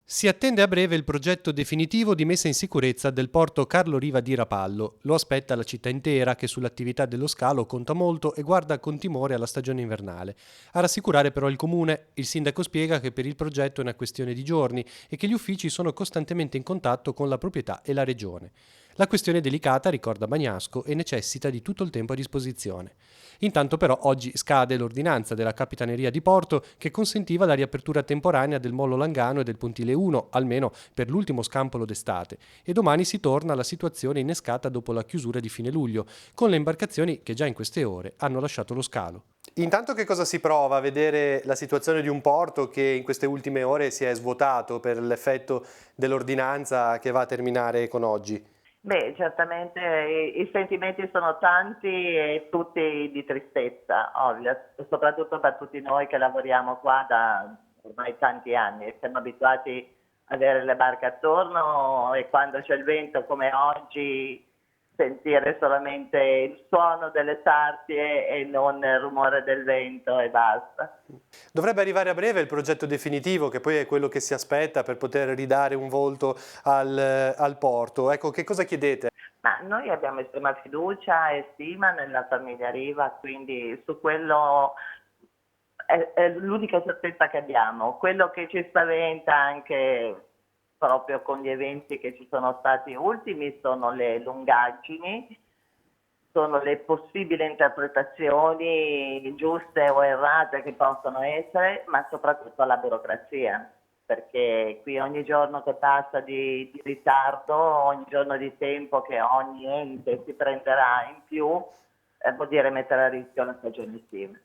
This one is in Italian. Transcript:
Si attende a breve il progetto definitivo di messa in sicurezza del porto Carlo Riva di Rapallo. Lo aspetta la città intera che sull'attività dello scalo conta molto e guarda con timore alla stagione invernale. A rassicurare però il comune, il sindaco spiega che per il progetto è una questione di giorni e che gli uffici sono costantemente in contatto con la proprietà e la regione. La questione è delicata, ricorda Bagnasco, e necessita di tutto il tempo a disposizione. Intanto però oggi scade l'ordinanza della Capitaneria di Porto che consentiva la riapertura temporanea del Mollo Langano e del Pontile 1, almeno per l'ultimo scampolo d'estate, e domani si torna alla situazione innescata dopo la chiusura di fine luglio, con le imbarcazioni che già in queste ore hanno lasciato lo scalo. Intanto che cosa si prova a vedere la situazione di un porto che in queste ultime ore si è svuotato per l'effetto dell'ordinanza che va a terminare con oggi? Beh, certamente i sentimenti sono tanti e tutti di tristezza, ovvio, soprattutto per tutti noi che lavoriamo qua da ormai tanti anni. Siamo abituati ad avere le barche attorno e quando c'è il vento come oggi sentire solamente il suono delle tartie e non il rumore del vento e basta. Dovrebbe arrivare a breve il progetto definitivo, che poi è quello che si aspetta per poter ridare un volto al porto. Ecco, che cosa chiedete? Ma noi abbiamo estrema fiducia e stima nella famiglia Riva, quindi su quello è l'unica certezza che abbiamo. Quello che ci spaventa anche proprio con gli eventi che ci sono stati ultimi sono le lungaggini, sono le possibili interpretazioni giuste o errate che possono essere, ma soprattutto la burocrazia, perché qui ogni giorno che passa di ritardo, ogni giorno di tempo che ogni ente si prenderà in più, vuol dire mettere a rischio la stagione estiva.